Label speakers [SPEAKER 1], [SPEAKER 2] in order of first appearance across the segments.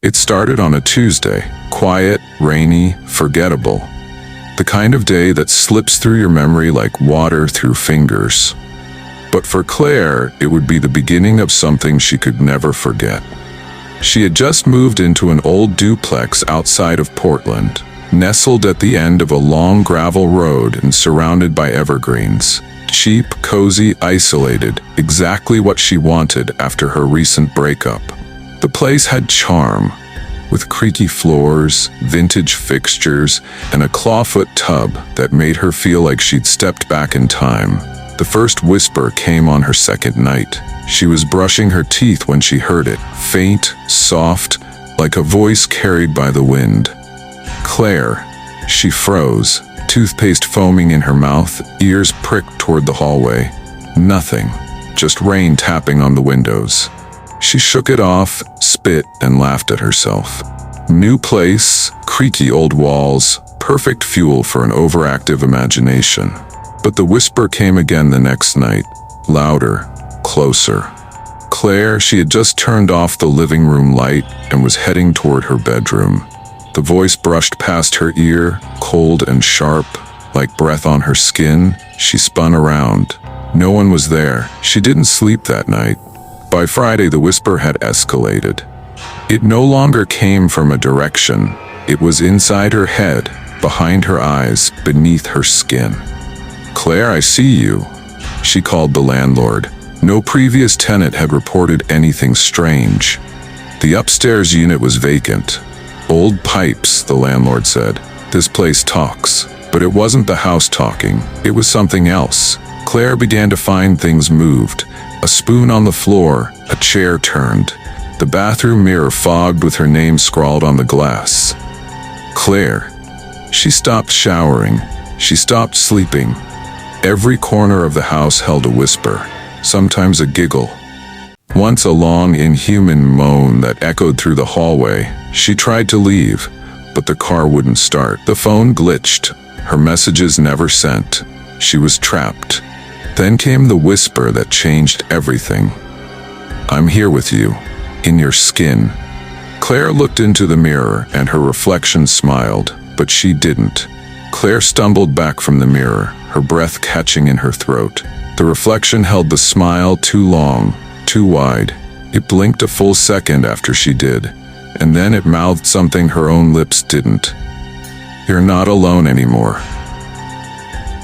[SPEAKER 1] It started on a Tuesday, quiet, rainy, forgettable. The kind of day that slips through your memory like water through fingers. But for Claire, it would be the beginning of something she could never forget. She had just moved into an old duplex outside of Portland, nestled at the end of a long gravel road and surrounded by evergreens. Cheap, cozy, isolated, exactly what she wanted after her recent breakup. The place had charm, with creaky floors, vintage fixtures, and a clawfoot tub that made her feel like she'd stepped back in time. The first whisper came on her second night. She was brushing her teeth when she heard it, faint, soft, like a voice carried by the wind. Claire. She froze, toothpaste foaming in her mouth, ears pricked toward the hallway. Nothing, just rain tapping on the windows. She shook it off, spit, and laughed at herself. New place, creaky old walls, perfect fuel for an overactive imagination. But the whisper came again the next night, louder, closer. Claire, she had just turned off the living room light and was heading toward her bedroom. The voice brushed past her ear, cold and sharp, like breath on her skin. She spun around. No one was there. She didn't sleep that night. By Friday, the whisper had escalated. It no longer came from a direction. It was inside her head, behind her eyes, beneath her skin. "Claire, I see you," she called the landlord. No previous tenant had reported anything strange. The upstairs unit was vacant. "Old pipes," the landlord said. "This place talks." But it wasn't the house talking. It was something else. Claire began to find things moved. A spoon on the floor, a chair turned. The bathroom mirror fogged with her name scrawled on the glass. Claire. She stopped showering. She stopped sleeping. Every corner of the house held a whisper, sometimes a giggle. Once a long, inhuman moan that echoed through the hallway. She tried to leave, but the car wouldn't start. The phone glitched. Her messages never sent. She was trapped. Then came the whisper that changed everything. "I'm here with you, in your skin." Claire looked into the mirror and her reflection smiled, but she didn't. Claire stumbled back from the mirror, her breath catching in her throat. The reflection held the smile too long, too wide. It blinked a full second after she did, and then it mouthed something her own lips didn't. "You're not alone anymore."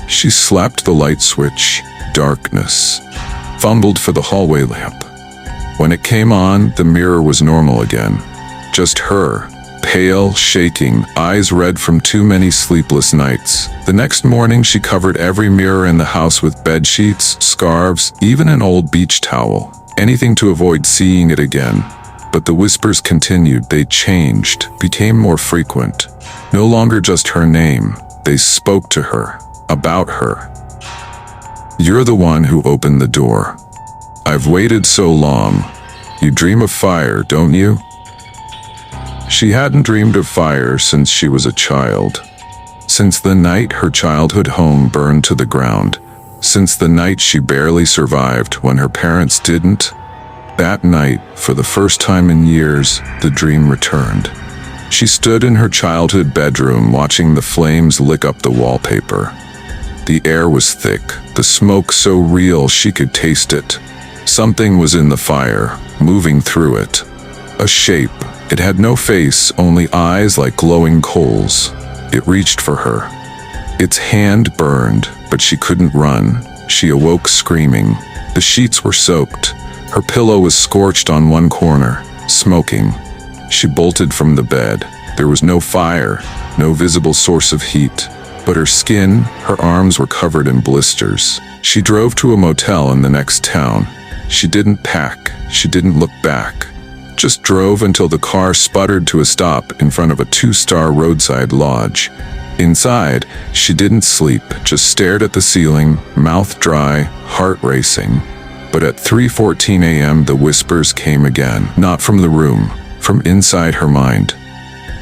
[SPEAKER 1] She slapped the light switch. Darkness. Fumbled for the hallway lamp. When it came on, the mirror was normal again. Just her, pale, shaking, eyes red from too many sleepless nights. The next morning, she covered every mirror in the house with bed sheets, scarves, even an old beach towel. Anything to avoid seeing it again. But the whispers continued. They changed, became more frequent. No longer just her name. They spoke to her, about her. "You're the one who opened the door. I've waited so long. You dream of fire, don't you?" She hadn't dreamed of fire since she was a child. Since the night her childhood home burned to the ground. Since the night she barely survived when her parents didn't. That night, for the first time in years, the dream returned. She stood in her childhood bedroom watching the flames lick up the wallpaper. The air was thick, the smoke so real she could taste it. Something was in the fire, moving through it. A shape. It had no face, only eyes like glowing coals. It reached for her. Its hand burned, but she couldn't run. She awoke screaming. The sheets were soaked. Her pillow was scorched on one corner, smoking. She bolted from the bed. There was no fire, no visible source of heat. But her skin, her arms were covered in blisters. She drove to a motel in the next town. She didn't pack. She didn't look back. Just drove until the car sputtered to a stop in front of a 2-star roadside lodge. Inside, she didn't sleep, just stared at the ceiling, mouth dry, heart racing. But at 3:14 a.m. the whispers came again, not from the room, from inside her mind.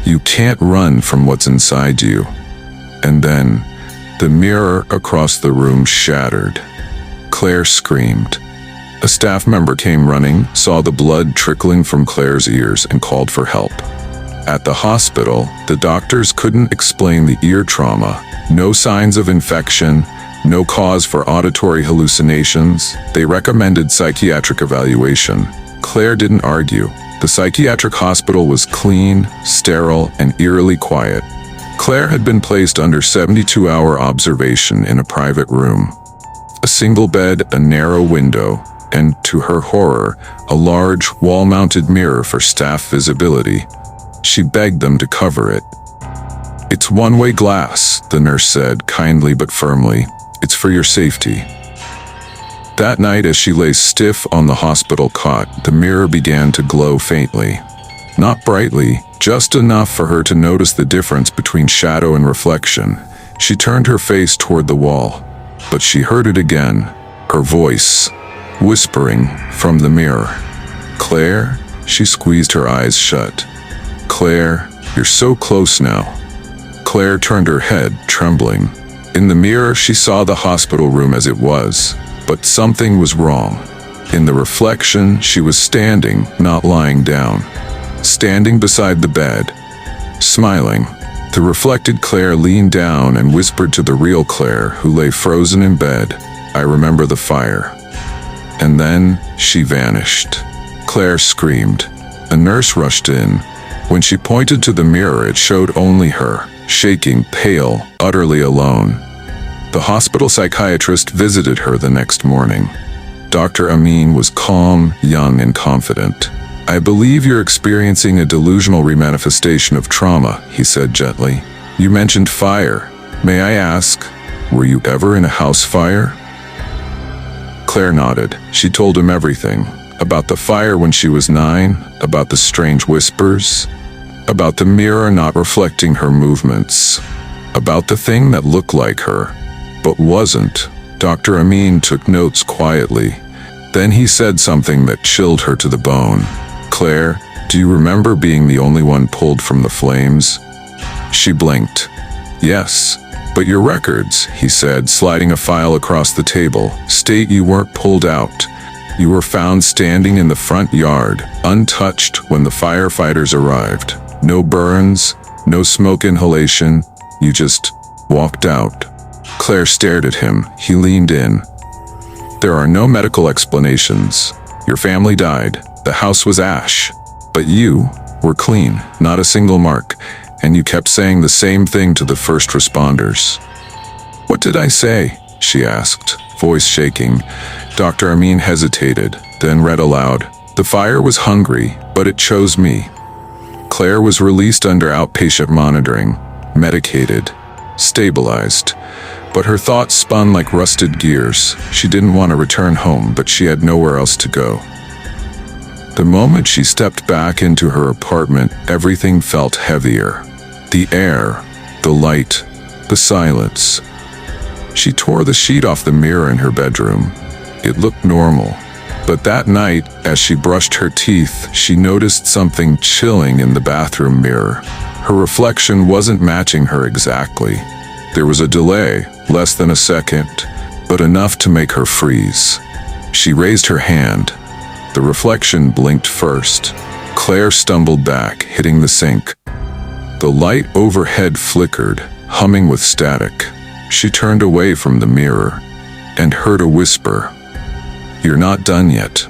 [SPEAKER 1] "You can't run from what's inside you." And then, the mirror across the room shattered. Claire screamed. A staff member came running, saw the blood trickling from Claire's ears, and called for help. At the hospital, the doctors couldn't explain the ear trauma. No signs of infection, no cause for auditory hallucinations. They recommended psychiatric evaluation. Claire didn't argue. The psychiatric hospital was clean, sterile, and eerily quiet. Claire had been placed under 72-hour observation in a private room. A single bed, a narrow window, and, to her horror, a large, wall-mounted mirror for staff visibility. She begged them to cover it. "It's one-way glass," the nurse said, kindly but firmly. "It's for your safety." That night, as she lay stiff on the hospital cot, the mirror began to glow faintly. Not brightly, just enough for her to notice the difference between shadow and reflection. She turned her face toward the wall, but she heard it again, her voice, whispering from the mirror. "Claire?" She squeezed her eyes shut. "Claire, you're so close now." Claire turned her head, trembling. In the mirror, she saw the hospital room as it was, but something was wrong. In the reflection, she was standing, not lying down. Standing beside the bed, smiling. The reflected Claire leaned down and whispered to the real Claire, who lay frozen in bed, "I remember the fire." And then she vanished. Claire screamed. A nurse rushed in. When she pointed to the mirror, it showed only her, shaking, pale, utterly alone. The hospital psychiatrist visited her the next morning. Dr. Amin was calm, young, and confident. "I believe you're experiencing a delusional remanifestation of trauma," he said gently. "You mentioned fire. May I ask, were you ever in a house fire?" Claire nodded. She told him everything. About the fire when she was 9, about the strange whispers, about the mirror not reflecting her movements, about the thing that looked like her, but wasn't. Dr. Amin took notes quietly. Then he said something that chilled her to the bone. "Claire, do you remember being the only one pulled from the flames?" She blinked. "Yes, but your records," he said, sliding a file across the table, "state you weren't pulled out. You were found standing in the front yard, untouched when the firefighters arrived. No burns, no smoke inhalation. You just walked out." Claire stared at him. He leaned in. "There are no medical explanations. Your family died. The house was ash. But you were clean, not a single mark, and you kept saying the same thing to the first responders." "What did I say?" she asked, voice shaking. Dr. Amin hesitated, then read aloud, "The fire was hungry, but it chose me." Claire was released under outpatient monitoring, medicated, stabilized. But her thoughts spun like rusted gears. She didn't want to return home, but she had nowhere else to go. The moment she stepped back into her apartment, everything felt heavier. The air, the light, the silence. She tore the sheet off the mirror in her bedroom. It looked normal. But that night, as she brushed her teeth, she noticed something chilling in the bathroom mirror. Her reflection wasn't matching her exactly. There was a delay, less than a second, but enough to make her freeze. She raised her hand. The reflection blinked first. Claire stumbled back, hitting the sink. The light overhead flickered, humming with static. She turned away from the mirror and heard a whisper. "You're not done yet."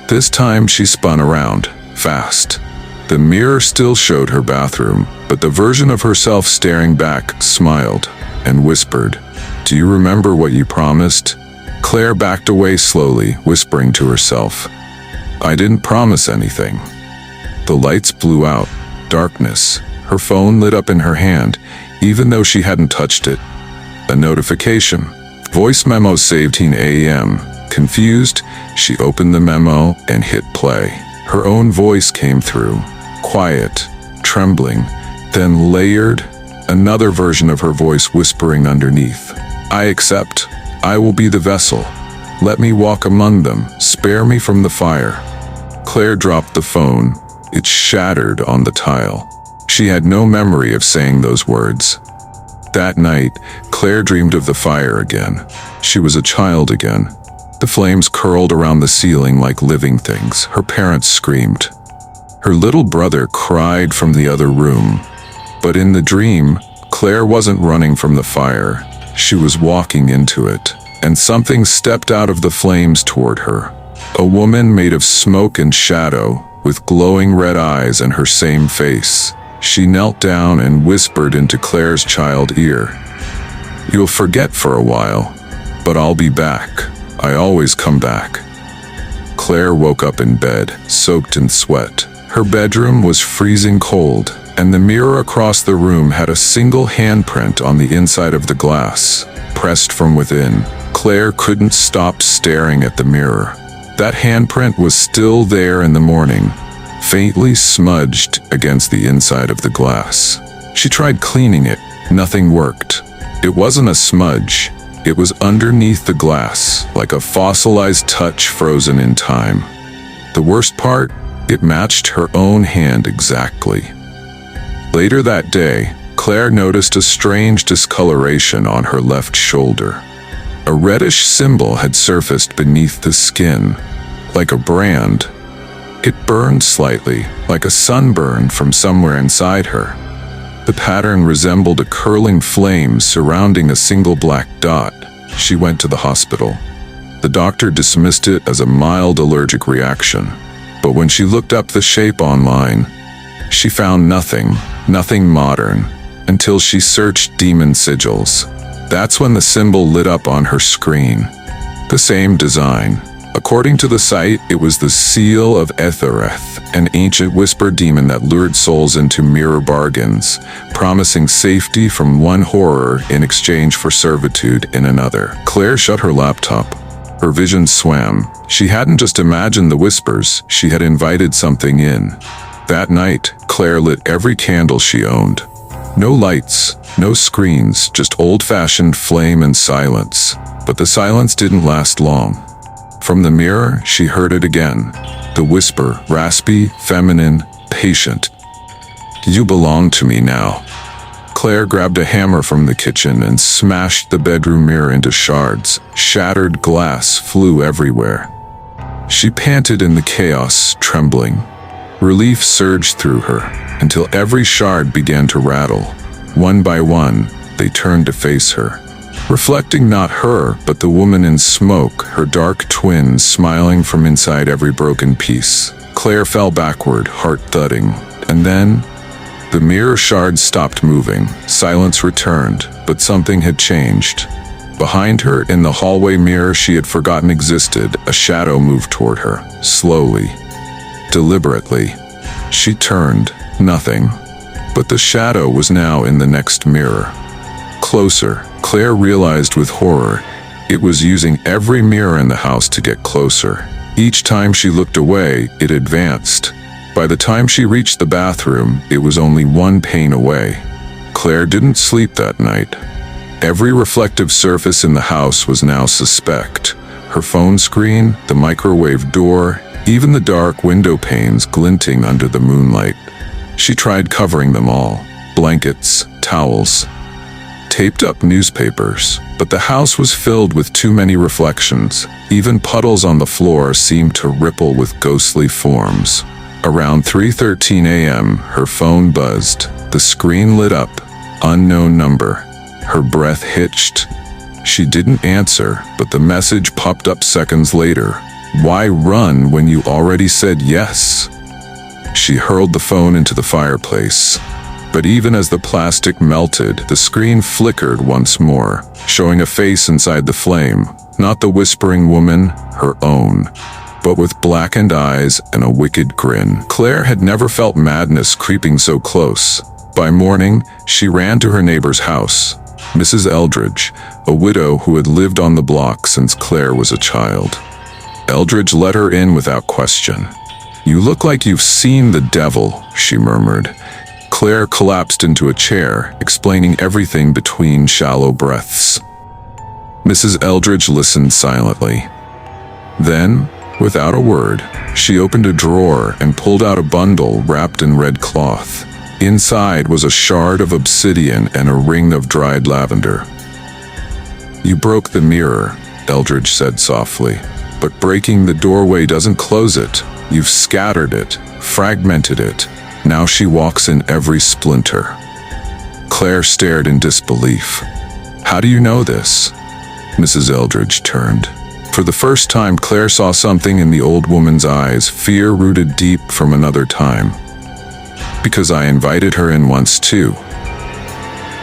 [SPEAKER 1] This time she spun around, fast. The mirror still showed her bathroom, but the version of herself staring back smiled and whispered, "Do you remember what you promised?" Claire backed away slowly, whispering to herself, "I didn't promise anything." The lights blew out. Darkness. Her phone lit up in her hand, even though she hadn't touched it. A notification. Voice memo saved 10 a.m. Confused, she opened the memo and hit play. Her own voice came through, quiet, trembling, then layered, another version of her voice whispering underneath. "I accept. I will be the vessel. Let me walk among them. Spare me from the fire." Claire dropped the phone. It shattered on the tile. She had no memory of saying those words. That night, Claire dreamed of the fire again. She was a child again. The flames curled around the ceiling like living things. Her parents screamed. Her little brother cried from the other room. But in the dream, Claire wasn't running from the fire. She was walking into it, and something stepped out of the flames toward her. A woman made of smoke and shadow, with glowing red eyes and her same face. She knelt down and whispered into Claire's child ear. "You'll forget for a while, but I'll be back. I always come back." Claire woke up in bed, soaked in sweat. Her bedroom was freezing cold, and the mirror across the room had a single handprint on the inside of the glass, pressed from within. Claire couldn't stop staring at the mirror. That handprint was still there in the morning, faintly smudged against the inside of the glass. She tried cleaning it. Nothing worked. It wasn't a smudge. It was underneath the glass, like a fossilized touch frozen in time. The worst part, it matched her own hand exactly. Later that day, Claire noticed a strange discoloration on her left shoulder. A reddish symbol had surfaced beneath the skin, like a brand. It burned slightly, like a sunburn from somewhere inside her. The pattern resembled a curling flame surrounding a single black dot. She went to the hospital. The doctor dismissed it as a mild allergic reaction, but when she looked up the shape online, she found nothing modern, until she searched demon sigils. That's when the symbol lit up on her screen. The same design. According to the site, it was the Seal of Ethereth, an ancient whisper demon that lured souls into mirror bargains, promising safety from one horror in exchange for servitude in another. Claire shut her laptop. Her vision swam. She hadn't just imagined the whispers, she had invited something in. That night, Claire lit every candle she owned. No lights, no screens, just old-fashioned flame and silence. But the silence didn't last long. From the mirror, she heard it again. The whisper, raspy, feminine, patient. "You belong to me now." Claire grabbed a hammer from the kitchen and smashed the bedroom mirror into shards. Shattered glass flew everywhere. She panted in the chaos, trembling. Relief surged through her, until every shard began to rattle. One by one, they turned to face her. Reflecting not her, but the woman in smoke, her dark twin smiling from inside every broken piece. Claire fell backward, heart thudding. And then, the mirror shards stopped moving. Silence returned, but something had changed. Behind her, in the hallway mirror she had forgotten existed, a shadow moved toward her, slowly, deliberately. She turned, nothing. But the shadow was now in the next mirror. Closer. Claire realized with horror, it was using every mirror in the house to get closer. Each time she looked away, it advanced. By the time she reached the bathroom, it was only one pane away. Claire didn't sleep that night. Every reflective surface in the house was now suspect. Her phone screen, the microwave door, even the dark window panes glinting under the moonlight. She tried covering them all. Blankets, towels, taped up newspapers, but the house was filled with too many reflections. Even puddles on the floor seemed to ripple with ghostly forms. Around 3:13 a.m., her phone buzzed. The screen lit up. Unknown number. Her breath hitched. She didn't answer, but the message popped up seconds later. "Why run when you already said yes?" She hurled the phone into the fireplace. But even as the plastic melted, the screen flickered once more, showing a face inside the flame. Not the whispering woman, her own, but with blackened eyes and a wicked grin. Claire had never felt madness creeping so close. By morning, she ran to her neighbor's house, Mrs. Eldridge, a widow who had lived on the block since Claire was a child. Eldridge let her in without question. "You look like you've seen the devil," she murmured. Claire collapsed into a chair, explaining everything between shallow breaths. Mrs. Eldridge listened silently. Then, without a word, she opened a drawer and pulled out a bundle wrapped in red cloth. Inside was a shard of obsidian and a ring of dried lavender. "You broke the mirror. Eldridge said softly. "But breaking the doorway doesn't close it. You've scattered it, fragmented it. Now she walks in every splinter." Claire stared in disbelief. "How do you know this?" Mrs. Eldridge turned. For the first time, Claire saw something in the old woman's eyes, fear rooted deep from another time. "Because I invited her in once too."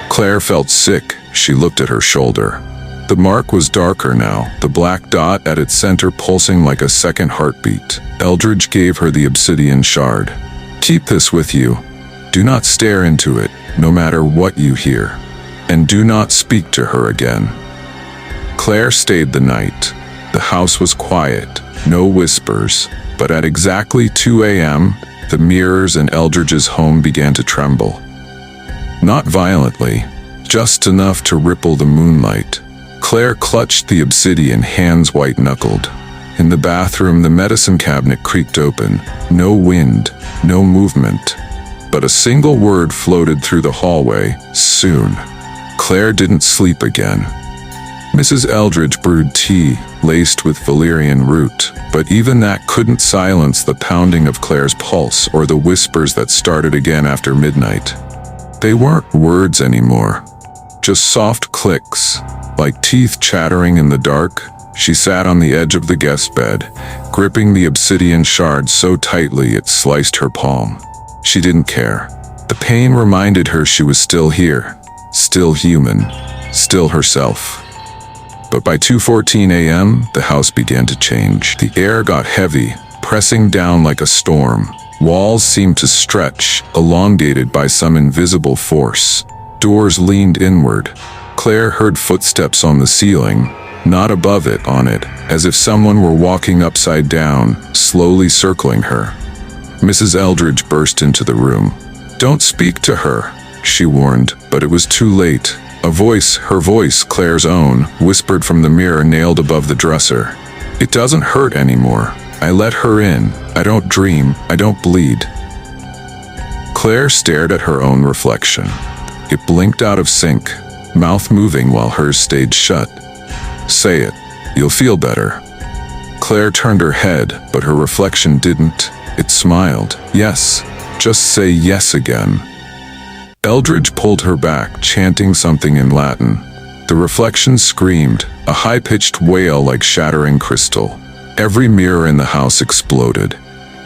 [SPEAKER 1] Claire felt sick. She looked at her shoulder. The mark was darker now, the black dot at its center pulsing like a second heartbeat. Eldridge gave her the obsidian shard. "Keep this with you. Do not stare into it, no matter what you hear. And do not speak to her again." Claire stayed the night. The house was quiet, no whispers, but at exactly 2 a.m., the mirrors in Eldridge's home began to tremble. Not violently, just enough to ripple the moonlight. Claire clutched the obsidian, hands white-knuckled. In the bathroom, the medicine cabinet creaked open. No wind, no movement. But a single word floated through the hallway: soon. Claire didn't sleep again. Mrs. Eldridge brewed tea, laced with valerian root, but even that couldn't silence the pounding of Claire's pulse or the whispers that started again after midnight. They weren't words anymore, just soft clicks, like teeth chattering in the dark. She sat on the edge of the guest bed, gripping the obsidian shard so tightly it sliced her palm. She didn't care. The pain reminded her she was still here, still human, still herself. But by 2:14 a.m., the house began to change. The air got heavy, pressing down like a storm. Walls seemed to stretch, elongated by some invisible force. Doors leaned inward. Claire heard footsteps on the ceiling, not above it, on it, as if someone were walking upside down, slowly circling her. Mrs. Eldridge burst into the room. "Don't speak to her," she warned, but it was too late. A voice, her voice, Claire's own, whispered from the mirror nailed above the dresser. "It doesn't hurt anymore. I let her in. I don't dream. I don't bleed." Claire stared at her own reflection. It blinked out of sync, mouth moving while hers stayed shut. "Say it. You'll feel better." Claire turned her head, but her reflection didn't. It smiled. "Yes. Just say yes again." Eldridge pulled her back, chanting something in Latin. The reflection screamed, a high-pitched wail like shattering crystal. Every mirror in the house exploded.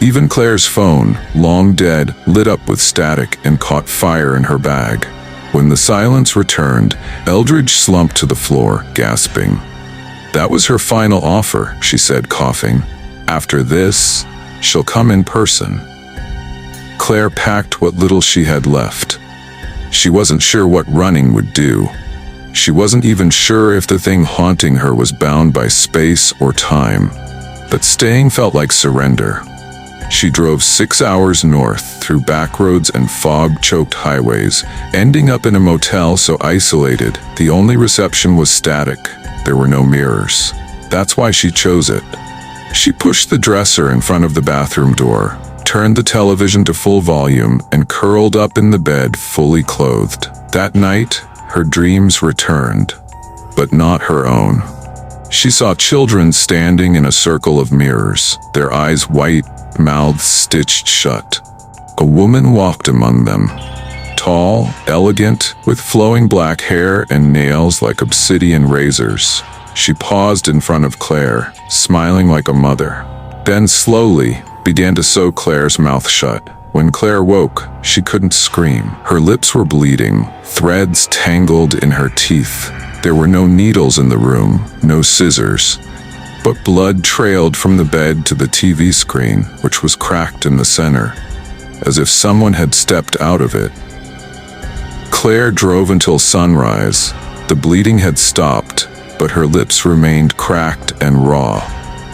[SPEAKER 1] Even Claire's phone, long dead, lit up with static and caught fire in her bag. When the silence returned, Eldridge slumped to the floor, gasping. "That was her final offer," she said, coughing. "After this, she'll come in person." Claire packed what little she had left. She wasn't sure what running would do. She wasn't even sure if the thing haunting her was bound by space or time. But staying felt like surrender. She drove 6 hours north through back roads and fog-choked highways, ending up in a motel so isolated, the only reception was static. There were no mirrors. That's why she chose it. She pushed the dresser in front of the bathroom door, turned the television to full volume, and curled up in the bed, fully clothed. That night, her dreams returned, but not her own. She saw children standing in a circle of mirrors, their eyes white, mouths stitched shut. A woman walked among them, tall, elegant, with flowing black hair and nails like obsidian razors. She paused in front of Claire, smiling like a mother. Then slowly began to sew Claire's mouth shut. When Claire woke, she couldn't scream. Her lips were bleeding, threads tangled in her teeth. There were no needles in the room, no scissors, but blood trailed from the bed to the TV screen, which was cracked in the center, as if someone had stepped out of it. Claire drove until sunrise. The bleeding had stopped, but her lips remained cracked and raw.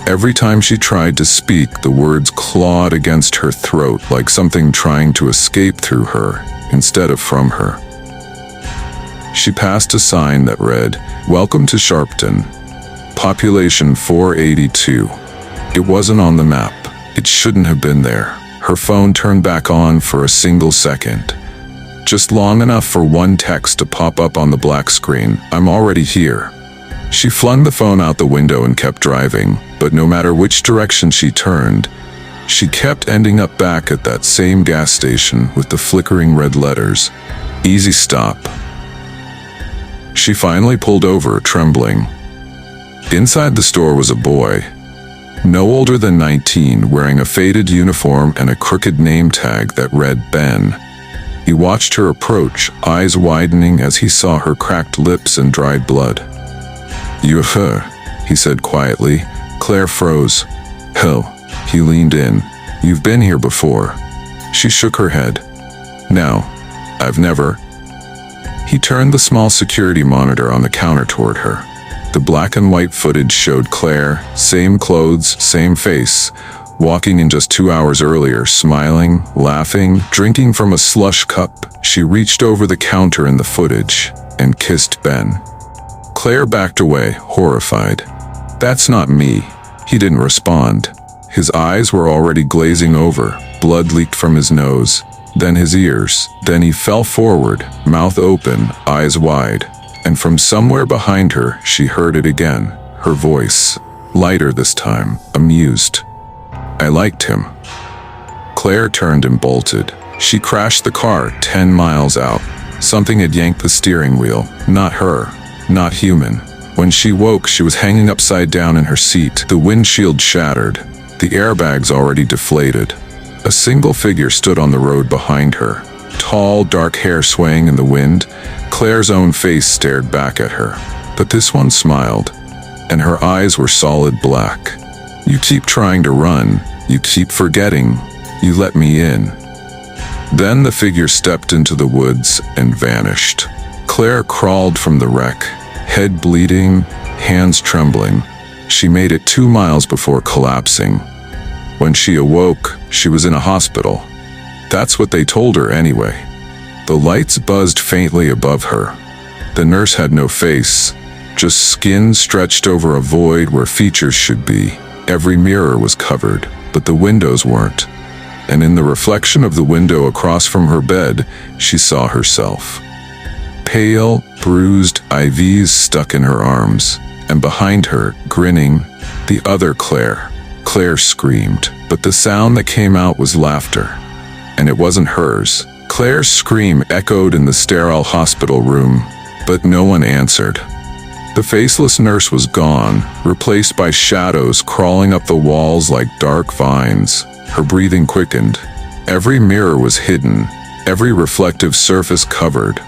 [SPEAKER 1] Every time she tried to speak, the words clawed against her throat like something trying to escape through her instead of from her. She passed a sign that read, "Welcome to Sharpton, population 482. It wasn't on the map. It shouldn't have been there. Her phone turned back on for a single second. Just long enough for one text to pop up on the black screen. "I'm already here." She flung the phone out the window and kept driving, but no matter which direction she turned, she kept ending up back at that same gas station with the flickering red letters, "Easy Stop." She finally pulled over, trembling. Inside the store was a boy, no older than 19, wearing a faded uniform and a crooked name tag that read Ben. He watched her approach, eyes widening as he saw her cracked lips and dried blood. He said quietly. Claire froze. "Oh." He leaned in. "You've been here before." She shook her head. "No, I've never." He turned the small security monitor on the counter toward her. The black and white footage showed Claire, same clothes, same face, walking in just 2 hours earlier, smiling, laughing, drinking from a slush cup. She reached over the counter in the footage and kissed Ben. Claire backed away, horrified. "That's not me." He didn't respond. His eyes were already glazing over, blood leaked from his nose, then his ears. Then he fell forward, mouth open, eyes wide. And from somewhere behind her, she heard it again, her voice, lighter this time, amused. "I liked him." Claire turned and bolted. She crashed the car 10 miles out. Something had yanked the steering wheel, not her, not human. When she woke, she was hanging upside down in her seat, the windshield shattered, the airbags already deflated. A single figure stood on the road behind her, tall, dark hair swaying in the wind. Claire's own face stared back at her, but this one smiled, and her eyes were solid black. "You keep trying to run, you keep forgetting, you let me in." Then the figure stepped into the woods and vanished. Claire crawled from the wreck, head bleeding, hands trembling. She made it 2 miles before collapsing. When she awoke, she was in a hospital. That's what they told her anyway. The lights buzzed faintly above her. The nurse had no face, just skin stretched over a void where features should be. Every mirror was covered, but the windows weren't. And in the reflection of the window across from her bed, she saw herself. Pale, bruised, IVs stuck in her arms, and behind her, grinning, the other Claire. Claire screamed, but the sound that came out was laughter. And it wasn't hers. Claire's scream echoed in the sterile hospital room, but no one answered. The faceless nurse was gone, replaced by shadows crawling up the walls like dark vines. Her breathing quickened. Every mirror was hidden, every reflective surface covered.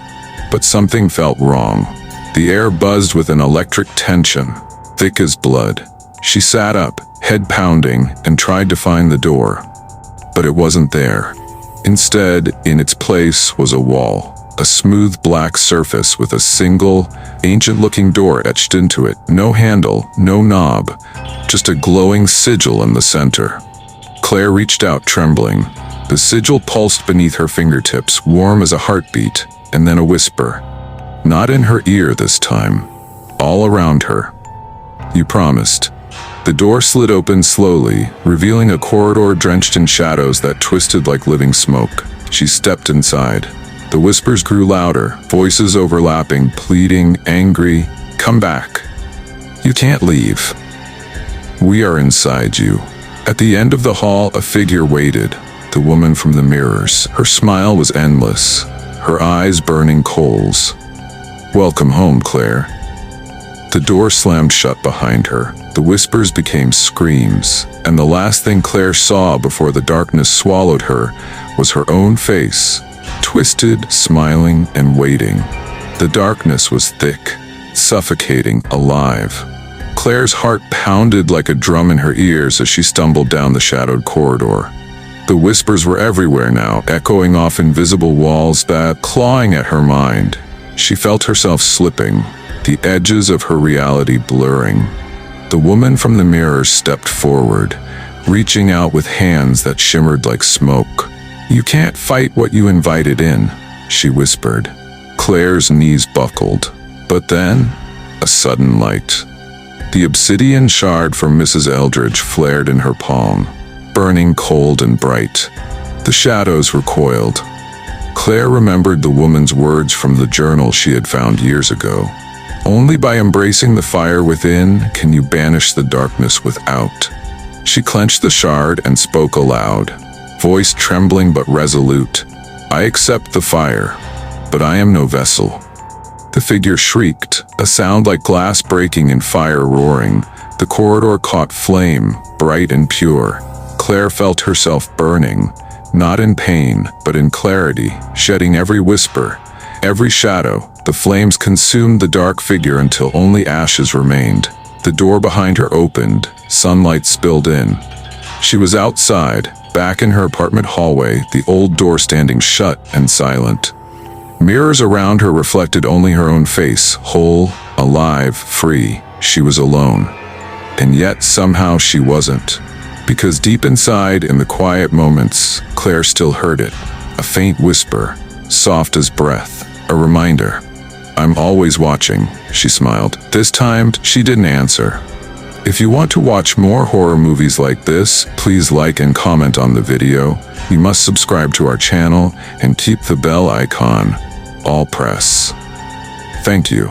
[SPEAKER 1] But something felt wrong. The air buzzed with an electric tension, thick as blood. She sat up, head pounding, and tried to find the door. But it wasn't there. Instead, in its place was a wall, a smooth black surface with a single, ancient-looking door etched into it. No handle, no knob, just a glowing sigil in the center. Claire reached out, trembling. The sigil pulsed beneath her fingertips, warm as a heartbeat, and then a whisper. Not in her ear this time, all around her. "You promised." The door slid open slowly, revealing a corridor drenched in shadows that twisted like living smoke. She stepped inside. The whispers grew louder, voices overlapping, pleading, angry. "Come back. You can't leave. We are inside you." At the end of the hall, a figure waited, the woman from the mirrors. Her smile was endless, her eyes burning coals. "Welcome home, Claire." The door slammed shut behind her. The whispers became screams, and the last thing Claire saw before the darkness swallowed her was her own face, twisted, smiling, and waiting. The darkness was thick, suffocating, alive. Claire's heart pounded like a drum in her ears as she stumbled down the shadowed corridor. The whispers were everywhere now, echoing off invisible walls that clawing at her mind. She felt herself slipping, the edges of her reality blurring. The woman from the mirror stepped forward, reaching out with hands that shimmered like smoke. "You can't fight what you invited in," she whispered. Claire's knees buckled. But then, a sudden light. The obsidian shard from Mrs. Eldridge flared in her palm, burning cold and bright. The shadows recoiled. Claire remembered the woman's words from the journal she had found years ago. Only by embracing the fire within can you banish the darkness without. She clenched the shard and spoke aloud, voice trembling but resolute. I accept the fire, but I am no vessel. The figure shrieked, a sound like glass breaking and fire roaring. The corridor caught flame, bright and pure. Claire felt herself burning, not in pain, but in clarity, shedding every whisper, every shadow. The flames consumed the dark figure until only ashes remained. The door behind her opened, sunlight spilled in. She was outside, back in her apartment hallway, the old door standing shut and silent. Mirrors around her reflected only her own face, whole, alive, free. She was alone. And yet somehow she wasn't. Because deep inside, in the quiet moments, Claire still heard it. A faint whisper, soft as breath, a reminder. I'm always watching, she smiled. This time, she didn't answer. If you want to watch more horror movies like this, please like and comment on the video. You must subscribe to our channel and keep the bell icon all press. Thank you.